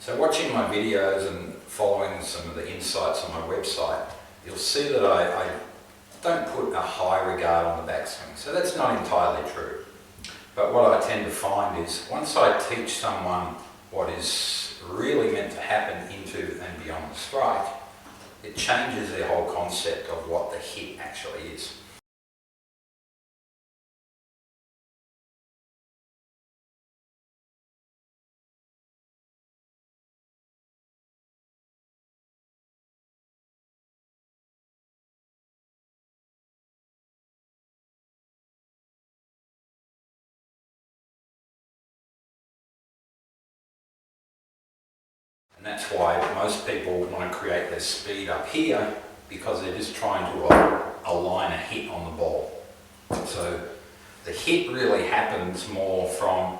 So watching my videos and following some of the insights on my website, you'll see that I don't put a high regard on the backswing. So that's not entirely true. But what I tend to find is once I teach someone what is really meant to happen into and beyond the strike, it changes their whole concept of what the hit actually is. And that's why most people want to create their speed up here, because they're just trying to align a hit on the ball. So the hit really happens more from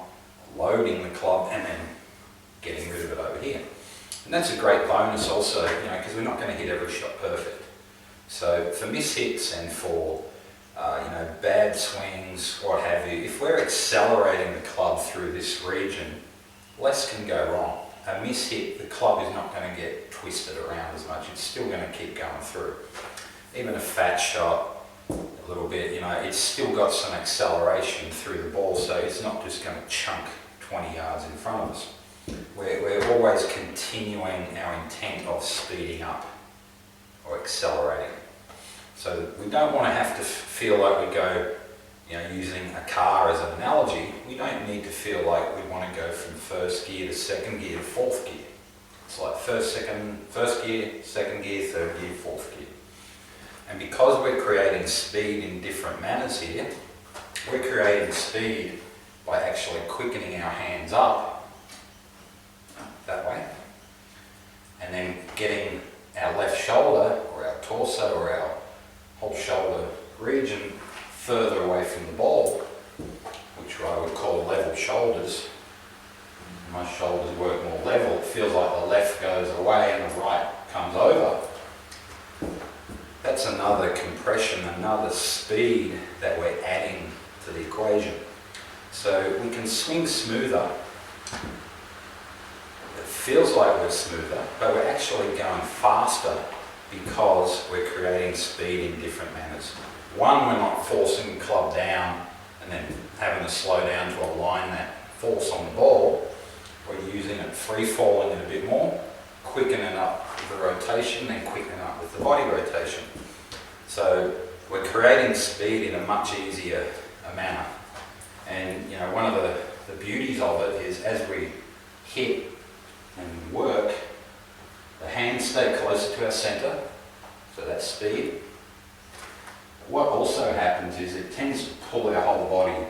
loading the club and then getting rid of it over here. And that's a great bonus also, because we're not going to hit every shot perfect. So for mishits and for bad swings, what have you, if we're accelerating the club through this region, less can go wrong. A mishit, the club is not going to get twisted around as much. It's still going to keep going through. Even a fat shot, a little bit, it's still got some acceleration through the ball, so it's not just going to chunk 20 yards in front of us. We're always continuing our intent of speeding up or accelerating. So we don't want to have to feel like we go, using a car as an analogy, we don't need to feel like we want to go from first gear to second gear to fourth gear. It's like first gear, second gear, third gear, fourth gear. And because we're creating speed in different manners here, we're creating speed by actually quickening our hands up that way, and then getting our left shoulder or our torso or our whole shoulder region further away from the ball, which I would call level shoulders. My shoulders work more level. It feels like the left goes away and the right comes over. That's another compression, another speed that we're adding to the equation. So we can swing smoother. It feels like we're smoother, but we're actually going faster because we're creating speed in different manners. One, we're not forcing the club down and then having to slow down to align that force on the ball. We're using it free-falling it a bit more, quickening up with the rotation and quickening up with the body rotation. So we're creating speed in a much easier manner. And one of the beauties of it is as we hit and work, the hands stay closer to our centre, so that's speed. What also happens is it tends to pull our whole body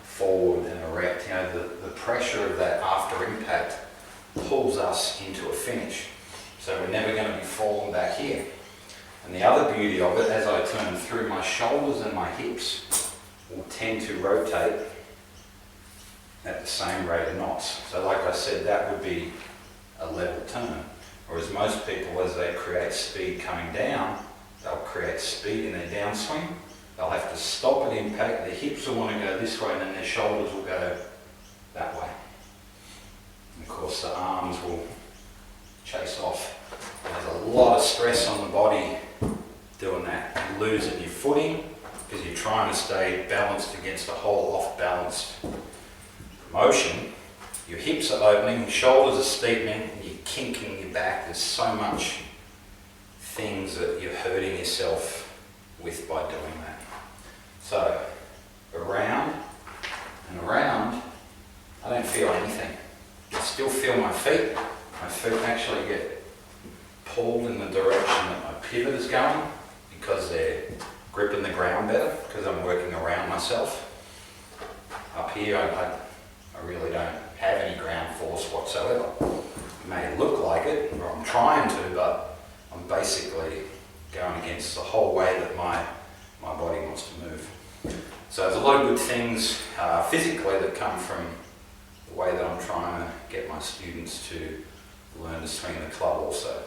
forward and erect. The pressure of that after impact pulls us into a finish. So we're never going to be falling back here. And the other beauty of it, as I turn through, my shoulders and my hips will tend to rotate at the same rate of knots. So like I said, that would be a level turn. Whereas most people, as they create speed coming down, they'll create speed in their downswing. They'll have to stop at impact. Their hips will want to go this way, and then their shoulders will go that way. And of course, the arms will chase off. There's a lot of stress on the body doing that. You lose in your footing because you're trying to stay balanced against a whole off-balanced motion. Your hips are opening, your shoulders are steepening, and you're kinking your back. There's so much things that you're hurting yourself with by doing that. So, around and around, I don't feel anything. I still feel my feet. My feet actually get pulled in the direction that my pivot is going because they're gripping the ground better, because I'm working around myself. Up here, I really don't have any ground force whatsoever. It may look like it, or I'm trying to, but I'm basically going against the whole way that my body wants to move. So there's a lot of good things physically that come from the way that I'm trying to get my students to learn to swing the club also.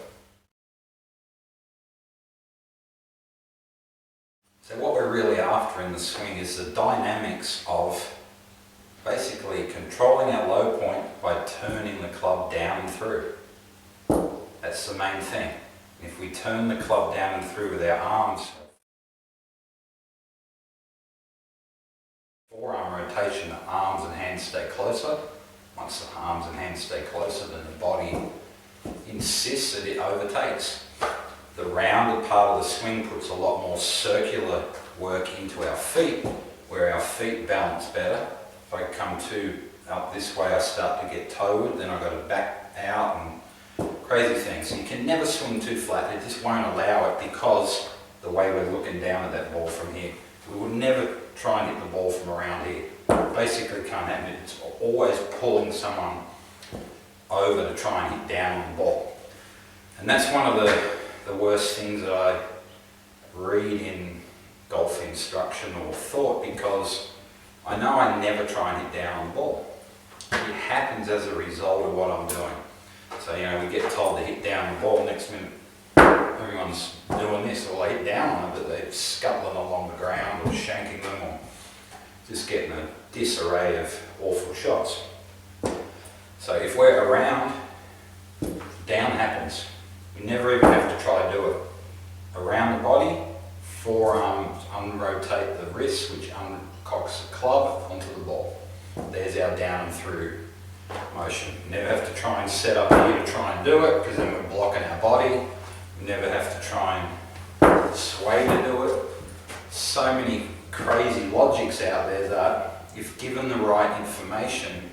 So what we're really after in the swing is the dynamics of basically controlling our low point by turning the club down and through. That's the main thing. If we turn the club down and through with our arms, forearm rotation, the arms and hands stay closer. Once the arms and hands stay closer, then the body insists that it overtakes. The rounded part of the swing puts a lot more circular work into our feet, where our feet balance better. If I come up this way, I start to get towed, then I've got to back out and crazy things. You can never swing too flat, it just won't allow it because the way we're looking down at that ball from here. We would never try and hit the ball from around here. Basically can't happen. It's always pulling someone over to try and hit down on the ball. And that's one of the worst things that I read in golf instruction or thought, because I know I never try and hit down on the ball. It happens as a result of what I'm doing. So, we get told to hit down the ball, next minute everyone's doing this, or they hit down on it, but they're scuttling along the ground or shanking them, or just getting a disarray of awful shots. So if we're around, down happens. We never even have to try to do it. Around the body, forearms unrotate the wrist, which uncocks the club onto the ball. There's our down and through motion. We never have to try and set up here to try and do it, because then we're blocking our body. We never have to try and sway to do it. So many crazy logics out there that, if given the right information,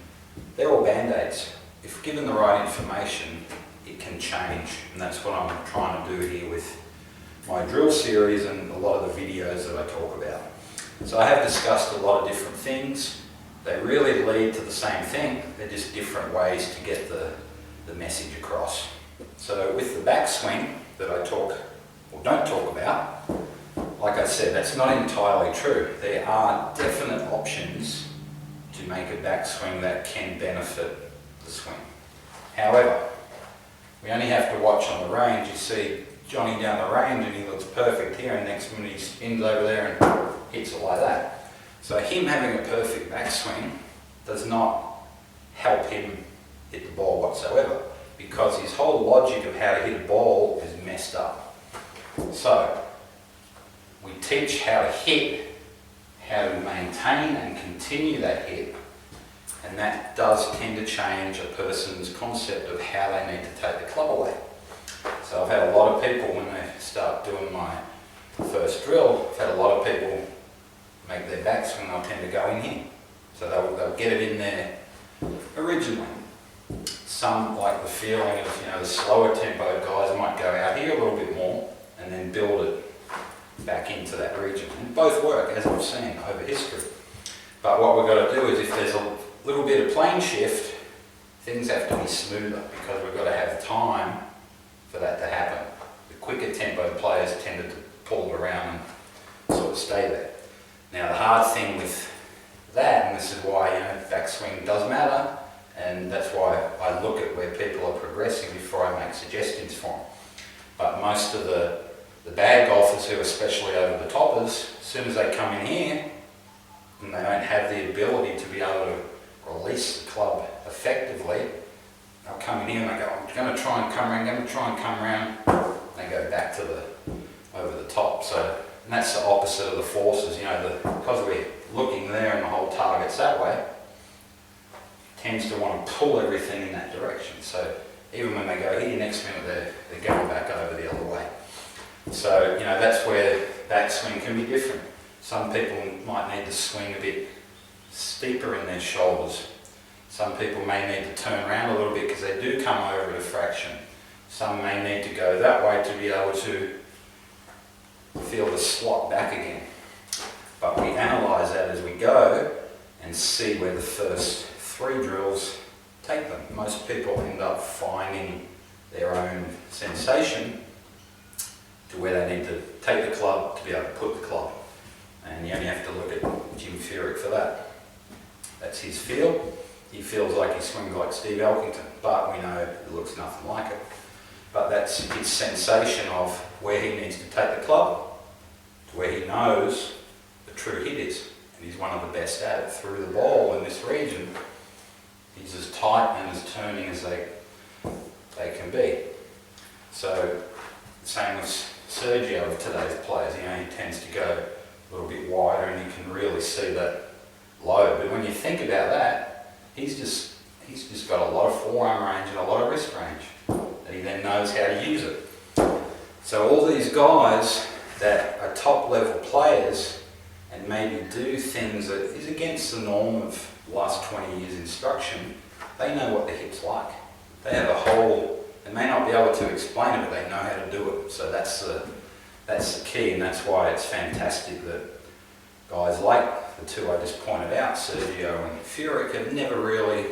they're all band-aids. If given the right information, it can change. And that's what I'm trying to do here with my drill series and a lot of the videos that I talk about. So I have discussed a lot of different things. They really lead to the same thing. They're just different ways to get the message across. So with the backswing that I talk or don't talk about, like I said, that's not entirely true. There are definite options to make a backswing that can benefit the swing. However, we only have to watch on the range. You see Johnny down the range and he looks perfect here, and next minute he spins over there and hits it like that. So him having a perfect backswing does not help him hit the ball whatsoever, because his whole logic of how to hit a ball is messed up. So we teach how to hit, how to maintain and continue that hit, and that does tend to change a person's concept of how they need to take the club away. So I've had a lot of people, when they start doing my first drill, I've had a lot of people make their backswing, they'll tend to go in here. So they'll get it in there originally. Some like the feeling of, the slower tempo guys might go out here a little bit more and then build it back into that region. And both work, as I've seen over history. But what we've got to do is, if there's a little bit of plane shift, things have to be smoother, because we've got to have time for that to happen. The quicker tempo players tended to pull it around and sort of stay there. Now the hard thing with that, and this is why backswing does matter, and that's why I look at where people are progressing before I make suggestions for them. But most of the bad golfers, who are especially over the toppers, as soon as they come in here and they don't have the ability to be able to release the club effectively, they'll come in here and they go, I'm going to try and come around, they go back to over the top. So, and that's the opposite of the forces, because we're looking there and the whole target's that way, tends to want to pull everything in that direction. So even when they go here, next minute they're going back over the other way. So, that's where backswing can be different. Some people might need to swing a bit steeper in their shoulders. Some people may need to turn around a little bit because they do come over at a fraction. Some may need to go that way to be able to feel the slot back again. But we analyse that as we go and see where the first 3 drills take them. Most people end up finding their own sensation to where they need to take the club to be able to put the club. And you only have to look at Jim Furyk for that. That's his feel. He feels like he swings like Steve Elkington, but we know it looks nothing like it. But that's his sensation of where he needs to take the club to where he knows the true hit is. And He's one of the best at it through the ball in this region. He's as tight and as turning as they can be. So, same with Sergio of today's players. He tends to go a little bit wider and you can really see that load. But when you think about that, he's just got a lot of forearm range and a lot of wrist range. And he then knows how to use it. So all these guys that are top level players and maybe do things that is against the norm of the last 20 years instruction, they know what the hip's like. They have a whole, they may not be able to explain it, but they know how to do it. So that's the key, and that's why it's fantastic that guys like the two I just pointed out, Sergio and Furyk, have never really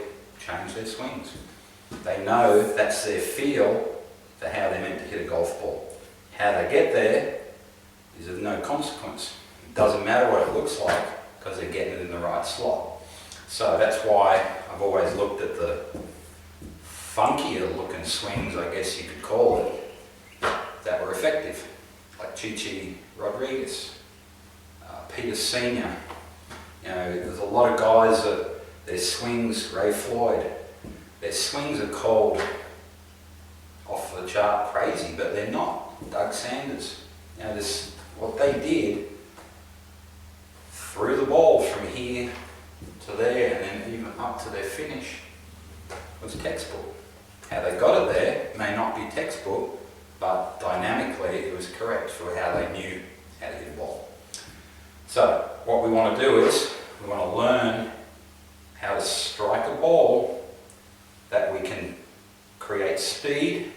changed their swings. They know that's their feel for how they're meant to hit a golf ball. How they get there is of no consequence. It doesn't matter what it looks like because they're getting it in the right slot. So that's why I've always looked at the funkier looking swings, I guess you could call it, that were effective. Like Chichi Rodriguez, Peter Senior. There's a lot of guys that their swings, Ray Floyd, their swings are called off the chart crazy, but they're not. Doug Sanders, what they did, threw the ball from here to there and then even up to their finish was textbook. How they got it there may not be textbook, but dynamically it was correct for how they knew how to hit a ball. So what we want to do is we want to learn how to strike a ball that we can create speed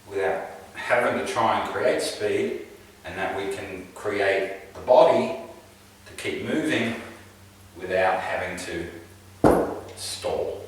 without having to try and create speed, and that we can create the body to keep moving without having to stall.